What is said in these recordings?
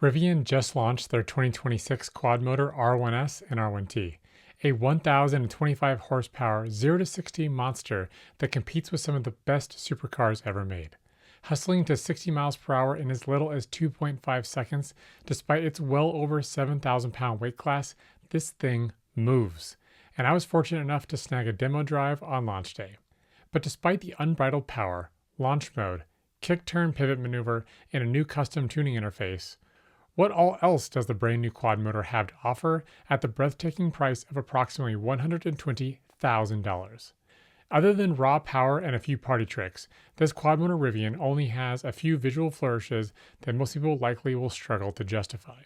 Rivian just launched their 2026 quad-motor R1S and R1T, a 1,025 horsepower 0 to 60 monster that competes with some of the best supercars ever made. Hustling to 60 miles per hour in as little as 2.5 seconds, despite its well over 7,000-pound weight class, this thing moves. And I was fortunate enough to snag a demo drive on launch day. But despite the unbridled power, launch mode, kick-turn pivot maneuver, and a new custom tuning interface, what all else does the brand new quad motor have to offer at the breathtaking price of approximately $120,000? Other than raw power and a few party tricks, this quad motor Rivian only has a few visual flourishes that most people likely will struggle to justify.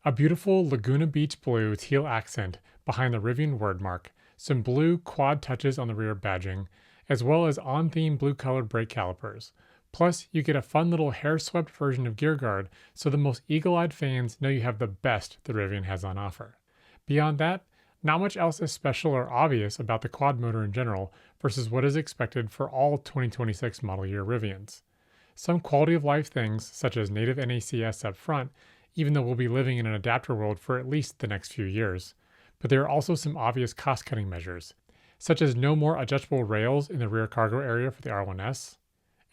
A beautiful Laguna Beach blue teal accent behind the Rivian wordmark, some blue quad touches on the rear badging, as well as on-theme blue-colored brake calipers. Plus, you get a fun little hair-swept version of gear guard, so the most eagle-eyed fans know you have the best the Rivian has on offer. Beyond that, not much else is special or obvious about the quad motor in general versus what is expected for all 2026 model year Rivians. Some quality of life things, such as native NACS up front, even though we'll be living in an adapter world for at least the next few years. But there are also some obvious cost-cutting measures, such as no more adjustable rails in the rear cargo area for the R1S.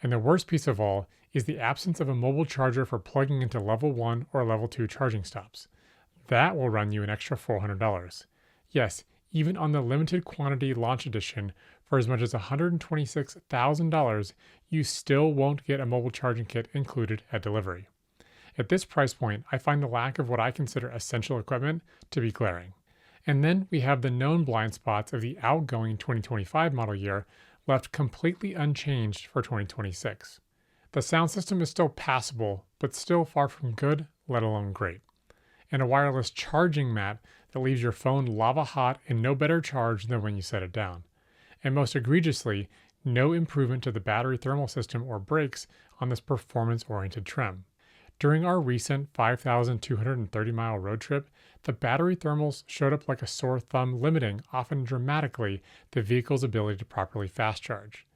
And the worst piece of all is the absence of a mobile charger for plugging into level 1 or level 2 charging stops. That will run you an extra $400. Yes, even on the limited quantity launch edition for as much as $126,000, you still won't get a mobile charging kit included at delivery. At this price point, I find the lack of what I consider essential equipment to be glaring. And then we have the known blind spots of the outgoing 2025 model year left completely unchanged for 2026. The sound system is still passable, but still far from good, let alone great. And a wireless charging mat that leaves your phone lava hot and no better charge than when you set it down. And most egregiously, no improvement to the battery thermal system or brakes on this performance-oriented trim. During our recent 5,230-mile road trip, the battery thermals showed up like a sore thumb, limiting, often dramatically, the vehicle's ability to properly fast charge.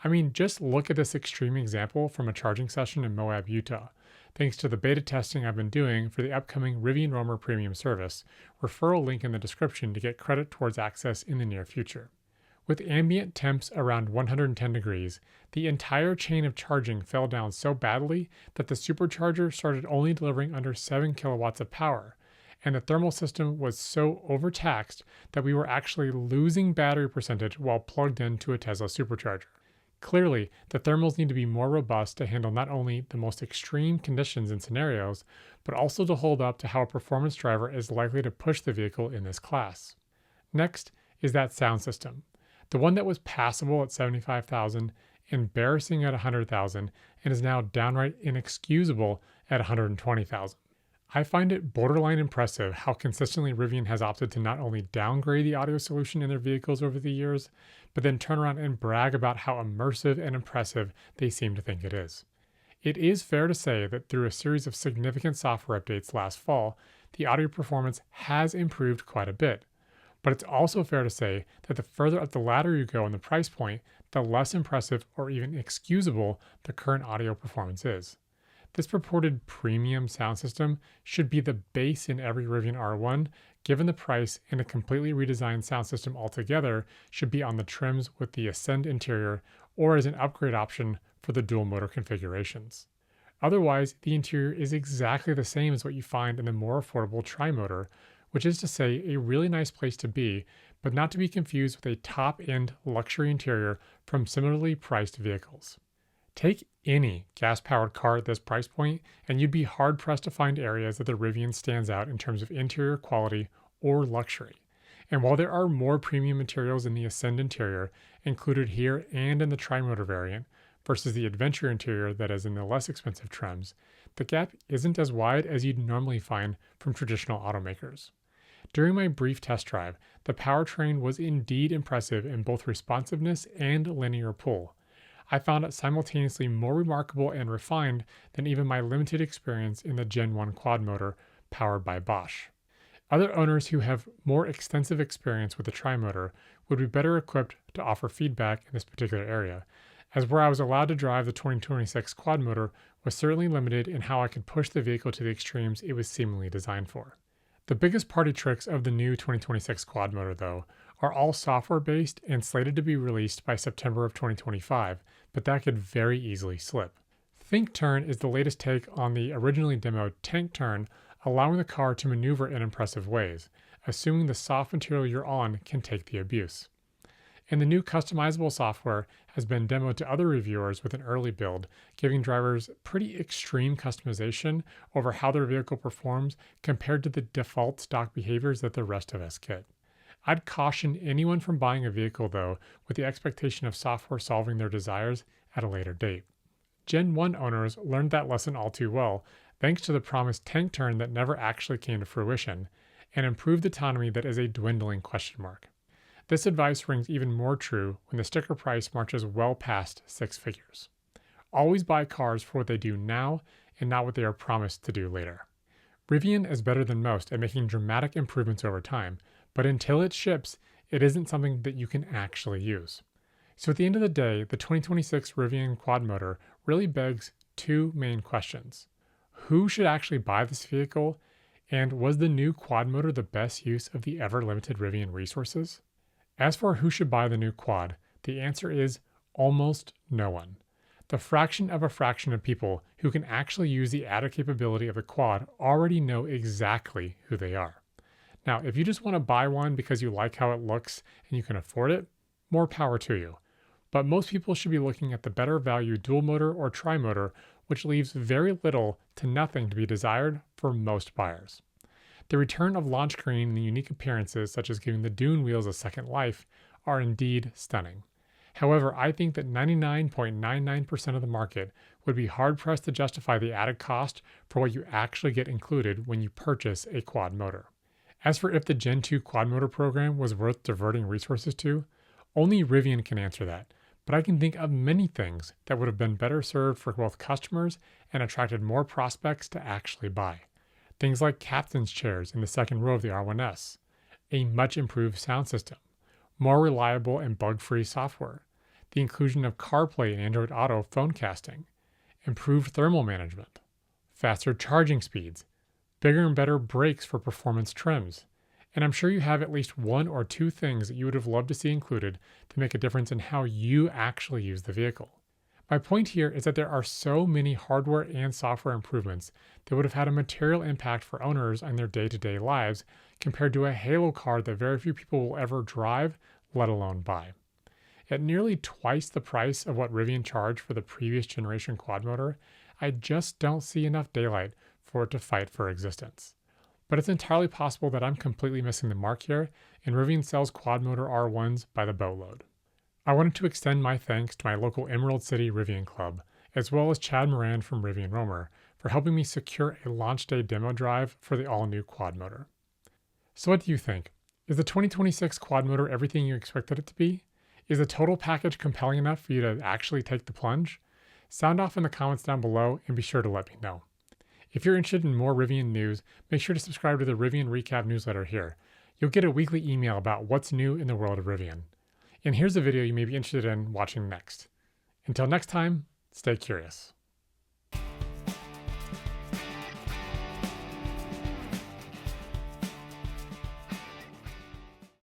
I mean, just look at this extreme example from a charging session in Moab, Utah, thanks to the beta testing I've been doing for the upcoming Rivian Roamer Premium service, referral link in the description to get credit towards access in the near future. With ambient temps around 110 degrees, the entire chain of charging fell down so badly that the supercharger started only delivering under 7 kilowatts of power, and the thermal system was so overtaxed that we were actually losing battery percentage while plugged into a Tesla supercharger. Clearly, the thermals need to be more robust to handle not only the most extreme conditions and scenarios, but also to hold up to how a performance driver is likely to push the vehicle in this class. Next is that sound system. The one that was passable at $75,000, embarrassing at $100,000, and is now downright inexcusable at $120,000. I find it borderline impressive how consistently Rivian has opted to not only downgrade the audio solution in their vehicles over the years, but then turn around and brag about how immersive and impressive they seem to think it is. It is fair to say that through a series of significant software updates last fall, the audio performance has improved quite a bit. But it's also fair to say that the further up the ladder you go in the price point, the less impressive or even excusable the current audio performance is. This purported premium sound system should be the base in every Rivian R1, given the price, and a completely redesigned sound system altogether should be on the trims with the Ascend interior or as an upgrade option for the dual motor configurations. Otherwise, the interior is exactly the same as what you find in the more affordable tri-motor, which is to say a really nice place to be, but not to be confused with a top-end luxury interior from similarly priced vehicles. Take any gas-powered car at this price point, and you'd be hard-pressed to find areas that the Rivian stands out in terms of interior quality or luxury. And while there are more premium materials in the Ascend interior, included here and in the tri-motor variant, versus the Adventure interior that is in the less expensive trims, the gap isn't as wide as you'd normally find from traditional automakers. During my brief test drive, the powertrain was indeed impressive in both responsiveness and linear pull. I found it simultaneously more remarkable and refined than even my limited experience in the Gen 1 quad motor powered by Bosch. Other owners who have more extensive experience with the tri-motor would be better equipped to offer feedback in this particular area, as where I was allowed to drive the 2026 Quad-Motor was certainly limited in how I could push the vehicle to the extremes it was seemingly designed for. The biggest party tricks of the new 2026 Quad-Motor, though, are all software-based and slated to be released by September of 2025, but that could very easily slip. Think Turn is the latest take on the originally demoed Tank Turn, allowing the car to maneuver in impressive ways, assuming the soft material you're on can take the abuse. And the new customizable software has been demoed to other reviewers with an early build, giving drivers pretty extreme customization over how their vehicle performs compared to the default stock behaviors that the rest of us get. I'd caution anyone from buying a vehicle, though, with the expectation of software solving their desires at a later date. Gen 1 owners learned that lesson all too well, thanks to the promised Tank Turn that never actually came to fruition, and improved autonomy that is a dwindling question mark. This advice rings even more true when the sticker price marches well past 6 figures. Always buy cars for what they do now and not what they are promised to do later. Rivian is better than most at making dramatic improvements over time, but until it ships, it isn't something that you can actually use. So at the end of the day, the 2026 Rivian Quad-Motor really begs two main questions. Who should actually buy this vehicle? And was the new Quad-Motor the best use of the ever-limited Rivian resources? As for who should buy the new Quad, the answer is almost no one. The fraction of a fraction of people who can actually use the added capability of the Quad already know exactly who they are. Now, if you just want to buy one because you like how it looks and you can afford it, more power to you. But most people should be looking at the better value dual motor or tri-motor, which leaves very little to nothing to be desired for most buyers. The return of launch green and the unique appearances, such as giving the dune wheels a second life, are indeed stunning. However, I think that 99.99% of the market would be hard-pressed to justify the added cost for what you actually get included when you purchase a quad motor. As for if the Gen 2 quad motor program was worth diverting resources to, only Rivian can answer that, but I can think of many things that would have been better served for both customers and attracted more prospects to actually buy. Things like captain's chairs in the second row of the R1S, a much improved sound system, more reliable and bug-free software, the inclusion of CarPlay and Android Auto phone casting, improved thermal management, faster charging speeds, bigger and better brakes for performance trims, and I'm sure you have at least one or two things that you would have loved to see included to make a difference in how you actually use the vehicle. My point here is that there are so many hardware and software improvements that would have had a material impact for owners on their day-to-day lives compared to a halo car that very few people will ever drive, let alone buy. At nearly twice the price of what Rivian charged for the previous generation quad motor, I just don't see enough daylight for it to fight for existence. But it's entirely possible that I'm completely missing the mark here, and Rivian sells quad motor R1s by the boatload. I wanted to extend my thanks to my local Emerald City Rivian Club, as well as Chad Moran from Rivian Roamer, for helping me secure a launch day demo drive for the all-new quad motor. So what do you think? Is the 2026 quad motor everything you expected it to be? Is the total package compelling enough for you to actually take the plunge? Sound off in the comments down below and be sure to let me know. If you're interested in more Rivian news, make sure to subscribe to the Rivian Recap newsletter here. You'll get a weekly email about what's new in the world of Rivian. And here's a video you may be interested in watching next. Until next time, stay curious.